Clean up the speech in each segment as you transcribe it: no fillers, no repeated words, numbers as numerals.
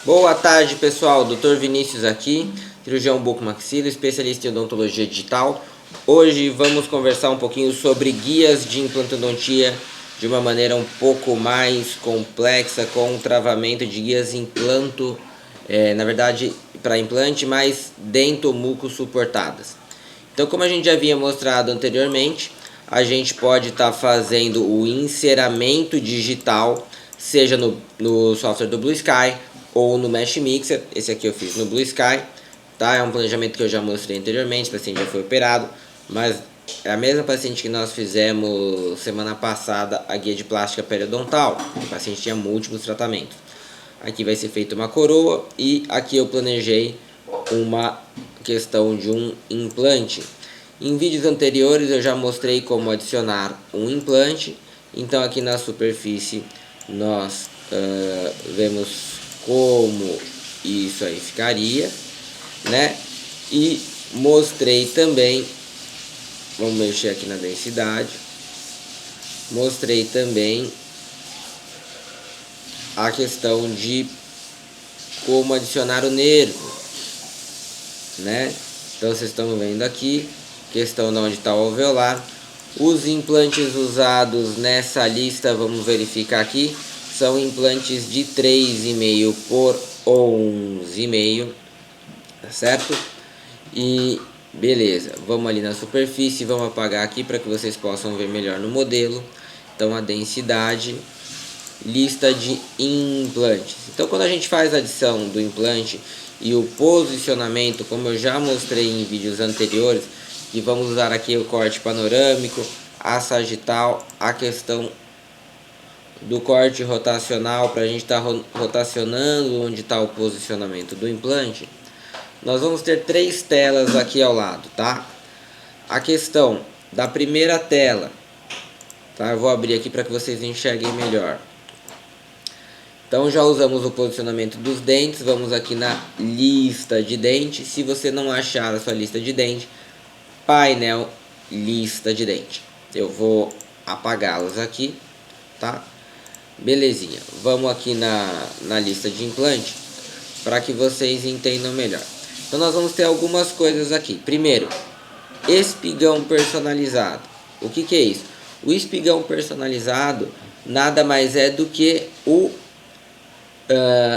Boa tarde, pessoal. Dr. Vinícius aqui, cirurgião bucomaxilo, especialista em odontologia digital. Hoje vamos conversar um pouquinho sobre guias de implantodontia de uma maneira um pouco mais complexa, com travamento de guias implanto, na verdade para implante, mas dentomuco suportadas. Então, como a gente já havia mostrado anteriormente, a gente pode estar fazendo o enceramento digital, seja no software do Blue Sky ou no Mesh Mixer. Esse aqui eu fiz no Blue Sky, tá? É um planejamento que eu já mostrei anteriormente, o paciente já foi operado, mas é a mesma paciente que nós fizemos semana passada a guia de plástica periodontal. O paciente tinha múltiplos tratamentos. Aqui vai ser feita uma coroa e aqui eu planejei uma questão de um implante. Em vídeos anteriores eu já mostrei como adicionar um implante. Então aqui na superfície nós vemos como isso aí ficaria, né? E mostrei também, vamos mexer aqui na densidade, mostrei também a questão de como adicionar o nervo, né? Então vocês estão vendo aqui, questão de onde está o alveolar. Os implantes usados nessa lista, vamos verificar aqui, são implantes de 3,5 por 11,5, tá certo? E beleza, vamos ali na superfície, vamos apagar aqui para que vocês possam ver melhor no modelo. Então a densidade, lista de implantes. Então quando a gente faz a adição do implante e o posicionamento, como eu já mostrei em vídeos anteriores, e vamos usar aqui o corte panorâmico, a sagital, a questão do corte rotacional para a gente estar rotacionando onde está o posicionamento do implante. Nós vamos ter 3 telas aqui ao lado, tá? A questão da primeira tela, tá? Eu vou abrir aqui para que vocês enxerguem melhor. Então já usamos o posicionamento dos dentes, vamos aqui na lista de dente. Se você não achar a sua lista de dente, painel lista de dente. Eu vou apagá-los aqui, tá? Belezinha. Vamos aqui na lista de implante para que vocês entendam melhor. Então nós vamos ter algumas coisas aqui. Primeiro, espigão personalizado. O que é isso? O espigão personalizado nada mais é do que o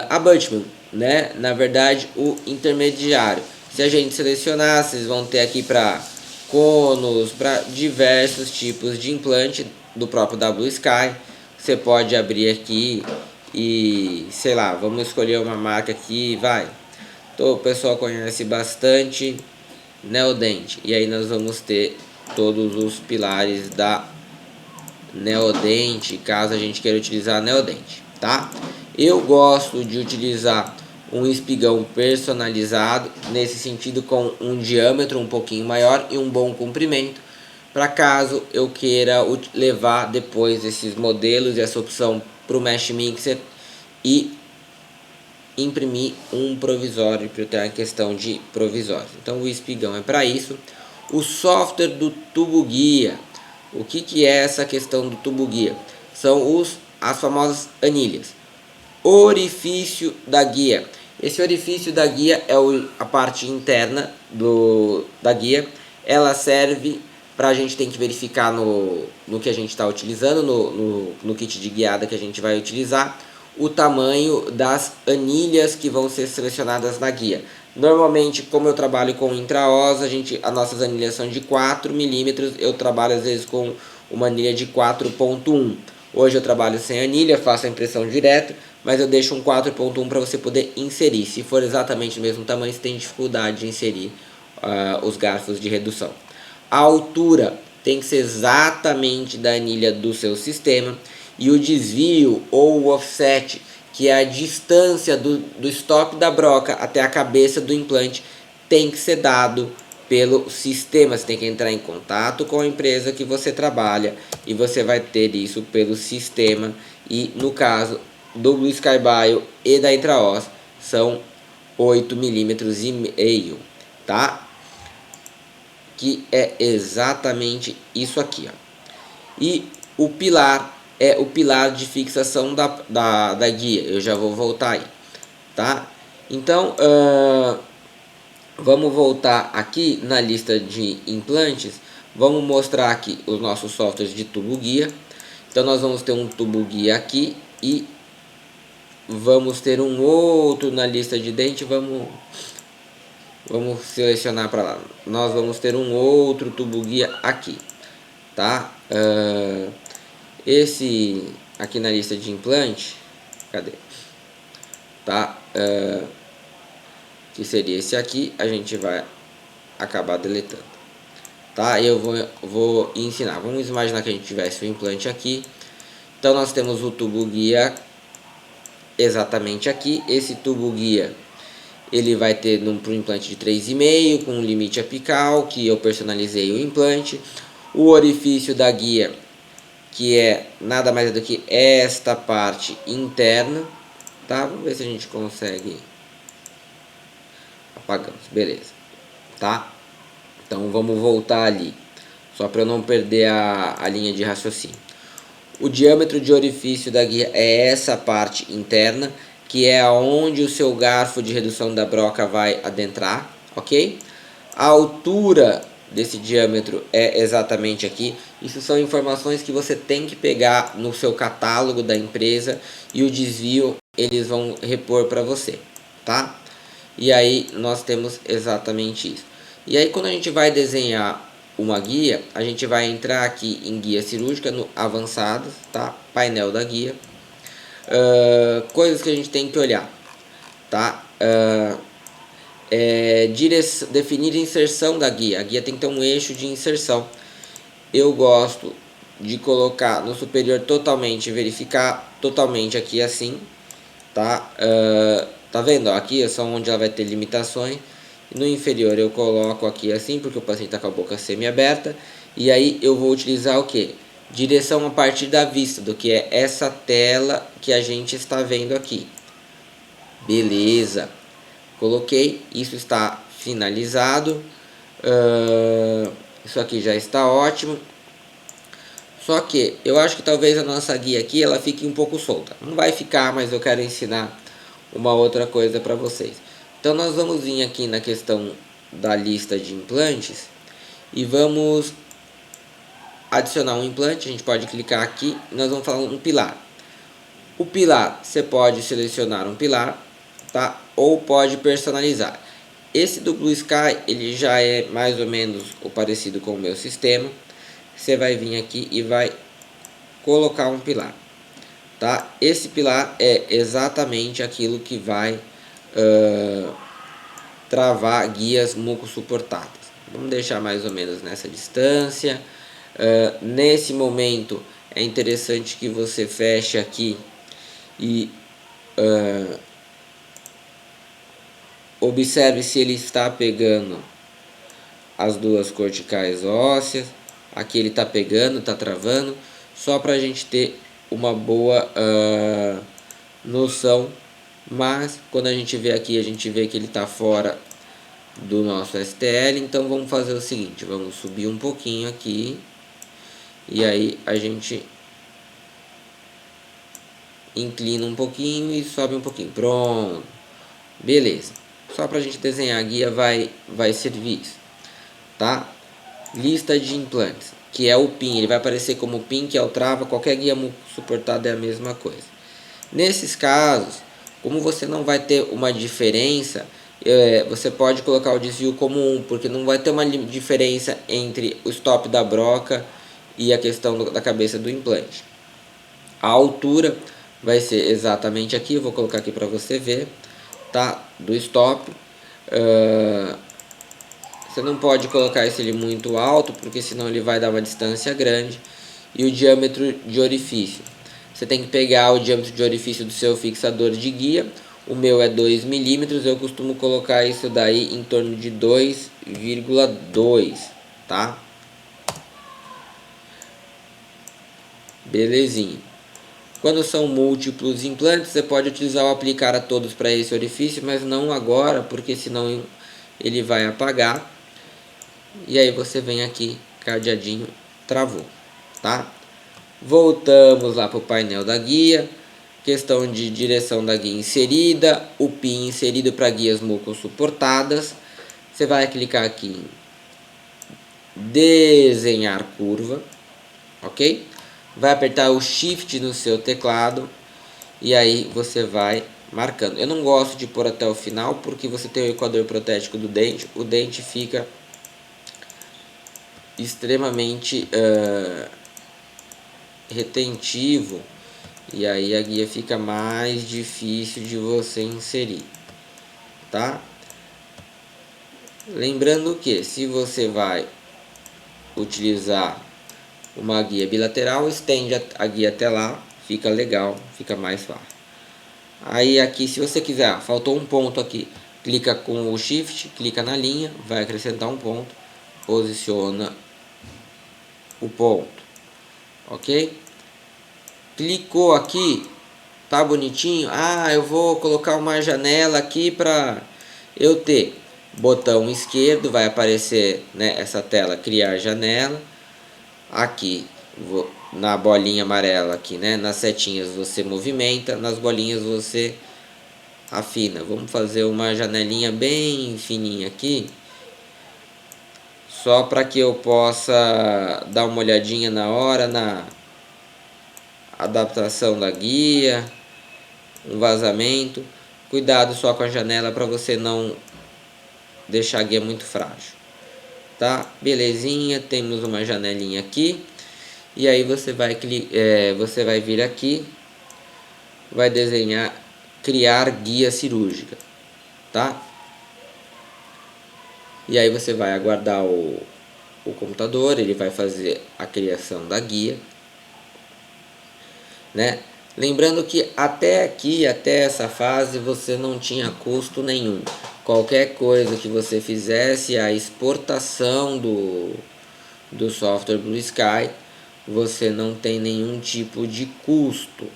abutment, né? Na verdade, o intermediário. Se a gente selecionar, vocês vão ter aqui para conos, para diversos tipos de implante do próprio Blue Sky. Você pode abrir aqui e, sei lá, vamos escolher uma marca aqui, vai. Então, o pessoal conhece bastante Neodent. E aí nós vamos ter todos os pilares da Neodent, caso a gente queira utilizar Neodent, tá? Eu gosto de utilizar um espigão personalizado, nesse sentido com um diâmetro um pouquinho maior e um bom comprimento, para caso eu queira levar depois esses modelos e essa opção para o Mesh Mixer e imprimir um provisório, para eu ter a questão de provisório. Então o espigão é para isso. O software do tubo guia, o que é essa questão do tubo guia? São as famosas anilhas. Orifício da guia. Esse orifício da guia é a parte interna da guia. Ela serve para a gente ter que verificar no que a gente está utilizando, no kit de guiada que a gente vai utilizar, o tamanho das anilhas que vão ser selecionadas na guia. Normalmente, como eu trabalho com intraosa, as nossas anilhas são de 4 milímetros, eu trabalho às vezes com uma anilha de 4,1. Hoje eu trabalho sem anilha, faço a impressão direta, mas eu deixo um 4,1 para você poder inserir. Se for exatamente o mesmo tamanho, você tem dificuldade de inserir os garfos de redução. A altura tem que ser exatamente da anilha do seu sistema. E o desvio ou o offset, que é a distância do stop da broca até a cabeça do implante, tem que ser dado pelo sistema. Você tem que entrar em contato com a empresa que você trabalha e você vai ter isso pelo sistema. E no caso do Blue Sky Bio e da Intraos são 8,5 mm, tá? Que é exatamente isso aqui, ó. E o pilar é o pilar de fixação da guia. Eu já vou voltar aí. tá? Então, vamos voltar aqui na lista de implantes. Vamos mostrar aqui os nossos softwares de tubo guia. Então nós vamos ter um tubo guia aqui e vamos ter um outro na lista de dente. Vamos selecionar para lá. Nós vamos ter um outro tubo guia aqui, tá? Esse aqui na lista de implante, cadê? Tá? Que seria esse aqui, a gente vai acabar deletando, tá? Eu vou ensinar. Vamos imaginar que a gente tivesse o implante aqui. Então nós temos o tubo guia exatamente aqui. Esse tubo guia ele vai ter para um implante de 3,5 com um limite apical, que eu personalizei o implante. O orifício da guia, que é nada mais do que esta parte interna, tá? Vamos ver se a gente consegue. Apagamos, beleza, tá? Então vamos voltar ali, só para eu não perder a linha de raciocínio. O diâmetro de orifício da guia é essa parte interna, que é onde o seu garfo de redução da broca vai adentrar, ok? A altura desse diâmetro é exatamente aqui. Isso são informações que você tem que pegar no seu catálogo da empresa e o desvio eles vão repor para você, tá? E aí nós temos exatamente isso. E aí quando a gente vai desenhar uma guia, a gente vai entrar aqui em guia cirúrgica no avançados, tá? Painel da guia. Coisas que a gente tem que olhar, tá? Definir a inserção da guia. A guia tem que ter um eixo de inserção. Eu gosto de colocar no superior totalmente, verificar totalmente aqui assim, tá? Tá vendo? Aqui é só onde ela vai ter limitações. No inferior eu coloco aqui assim, porque o paciente está com a boca semi-aberta. E aí eu vou utilizar o que? Direção a partir da vista, do que é essa tela que a gente está vendo aqui. Beleza. Coloquei, isso está finalizado. Isso aqui já está ótimo. Só que eu acho que talvez a nossa guia aqui ela fique um pouco solta. Não vai ficar, mas eu quero ensinar uma outra coisa para vocês. Então nós vamos vir aqui na questão da lista de implantes e vamos adicionar um implante. A gente pode clicar aqui e nós vamos falar um pilar. O pilar, você pode selecionar um pilar, tá? Ou pode personalizar. Esse do Blue Sky, ele já é mais ou menos o parecido com o meu sistema. Você vai vir aqui e vai colocar um pilar, tá? Esse pilar é exatamente aquilo que vai travar guias muco-suportadas. Vamos deixar mais ou menos nessa distância. Nesse momento é interessante que você feche aqui e observe se ele está pegando as duas corticais ósseas. Aqui ele está pegando, está travando, só para a gente ter uma boa noção. Mas quando a gente vê aqui, a gente vê que ele está fora do nosso STL. Então vamos fazer o seguinte, vamos subir um pouquinho aqui. E aí a gente inclina um pouquinho e sobe um pouquinho. Pronto. Beleza. Só para a gente desenhar a guia vai servir isso, tá? Lista de implantes, que é o PIN. Ele vai aparecer como PIN, que é o trava. Qualquer guia suportada é a mesma coisa. Nesses casos, como você não vai ter uma diferença, você pode colocar o desvio como 1, porque não vai ter uma diferença entre o stop da broca e a questão da cabeça do implante. A altura vai ser exatamente aqui, eu vou colocar aqui para você ver, tá? Do stop. Você não pode colocar ele muito alto, porque senão ele vai dar uma distância grande. E o diâmetro de orifício. Você tem que pegar o diâmetro de orifício do seu fixador de guia. O meu é 2 milímetros, eu costumo colocar isso daí em torno de 2,2, tá? Belezinha. Quando são múltiplos implantes, você pode utilizar o aplicar a todos para esse orifício, mas não agora, porque senão ele vai apagar. E aí você vem aqui, cadeadinho, travou, tá? Voltamos lá para o painel da guia. questão de direção da guia inserida, o PIN inserido para guias muco suportadas. Você vai clicar aqui em desenhar curva, ok? Vai apertar o Shift no seu teclado e aí você vai marcando. Eu não gosto de pôr até o final porque você tem o equador protético do dente, o dente fica extremamente retentivo e aí a guia fica mais difícil de você inserir, tá? Lembrando que se você vai utilizar uma guia bilateral, estende a guia até lá, fica legal, fica mais fácil. Aí aqui, se você quiser, faltou um ponto aqui, clica com o Shift, clica na linha, vai acrescentar um ponto, posiciona o ponto, ok? Clicou aqui, tá bonitinho. Ah, eu vou colocar uma janela aqui para eu ter. Botão esquerdo vai aparecer, né, essa tela criar janela. Aqui na bolinha amarela aqui, né, nas setinhas você movimenta, nas bolinhas você afina. Vamos fazer uma janelinha bem fininha aqui, só para que eu possa dar uma olhadinha na hora na adaptação da guia, um vazamento. Cuidado só com a janela para você não deixar a guia muito frágil, tá? Belezinha, temos uma janelinha aqui. E aí você vai vir aqui, vai desenhar, criar guia cirúrgica, tá? E aí você vai aguardar o computador, ele vai fazer a criação da guia, né? Lembrando que até aqui, até essa fase, você não tinha custo nenhum. Qualquer coisa que você fizesse, a exportação do software Blue Sky, você não tem nenhum tipo de custo.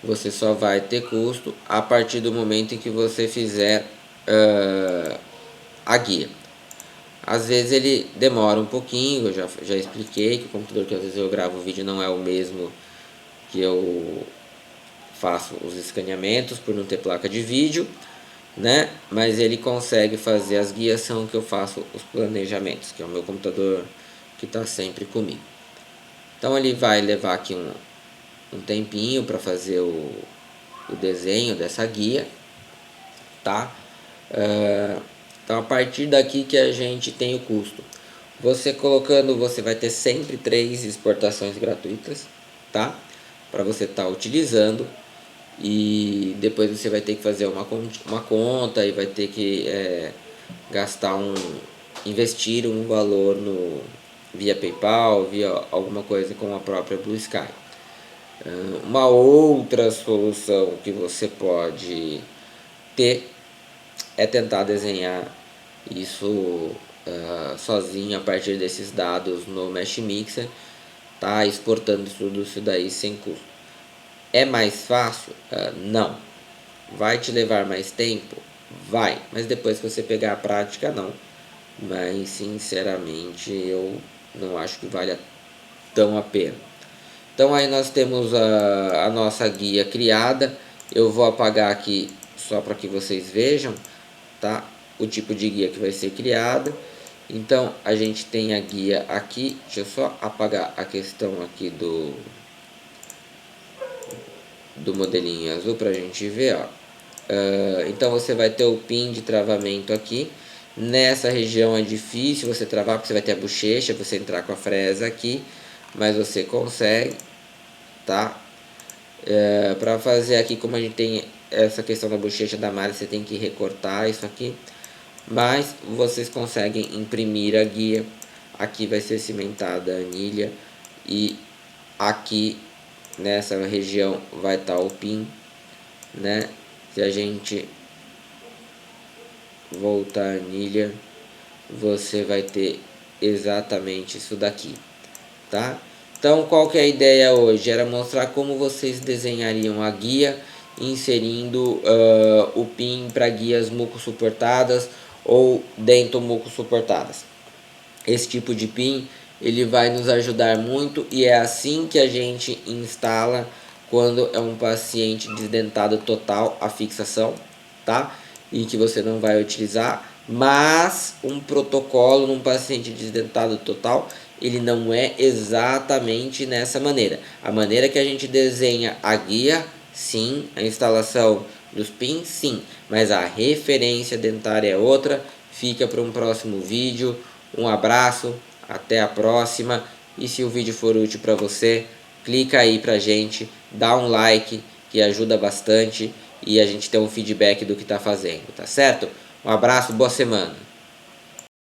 Você só vai ter custo a partir do momento em que você fizer a guia. Às vezes ele demora um pouquinho, eu já expliquei que o computador que às vezes eu gravo o vídeo não é o mesmo que eu faço os escaneamentos por não ter placa de vídeo, né? Mas ele consegue fazer as guias, são que eu faço os planejamentos, que é o meu computador que está sempre comigo. Então ele vai levar aqui um tempinho para fazer o desenho dessa guia, tá? Então a partir daqui que a gente tem o custo. Você colocando, você vai ter sempre 3 exportações gratuitas, tá? Para você estar utilizando. E depois você vai ter que fazer uma conta e vai ter que investir um valor via PayPal, via alguma coisa com a própria Blue Sky. Uma outra solução que você pode ter é tentar desenhar isso sozinho a partir desses dados no Mesh Mixer, tá? Exportando tudo isso daí sem custo. É mais fácil? Não. Vai te levar mais tempo? Vai. Mas depois que você pegar a prática, não. Mas sinceramente eu não acho que valha tão a pena. Então aí nós temos a nossa guia criada. Eu vou apagar aqui só para que vocês vejam, tá? O tipo de guia que vai ser criada. Então a gente tem a guia aqui. Deixa eu só apagar a questão aqui do modelinho azul para a gente ver, ó. Então você vai ter o pin de travamento aqui. Nessa região é difícil você travar porque você vai ter a bochecha, você entrar com a fresa aqui, mas você consegue, tá? Para fazer aqui, como a gente tem essa questão da bochecha da malha, você tem que recortar isso aqui, mas vocês conseguem imprimir a guia. Aqui vai ser cimentada a anilha e aqui nessa região vai estar o pin, né? Se a gente voltar a anilha, você vai ter exatamente isso daqui, tá? Então qual que é a ideia hoje? Era mostrar como vocês desenhariam a guia inserindo o pin para guias muco suportadas ou dento muco suportadas. Esse tipo de pin ele vai nos ajudar muito e é assim que a gente instala quando é um paciente desdentado total, a fixação, tá? E que você não vai utilizar, mas um protocolo num paciente desdentado total, ele não é exatamente nessa maneira. A maneira que a gente desenha a guia, sim, a instalação dos pins, sim, mas a referência dentária é outra. Fica para um próximo vídeo. Um abraço, até a próxima. E se o vídeo for útil para você, clica aí pra gente, dá um like que ajuda bastante e a gente tem um feedback do que tá fazendo, tá certo? Um abraço, boa semana.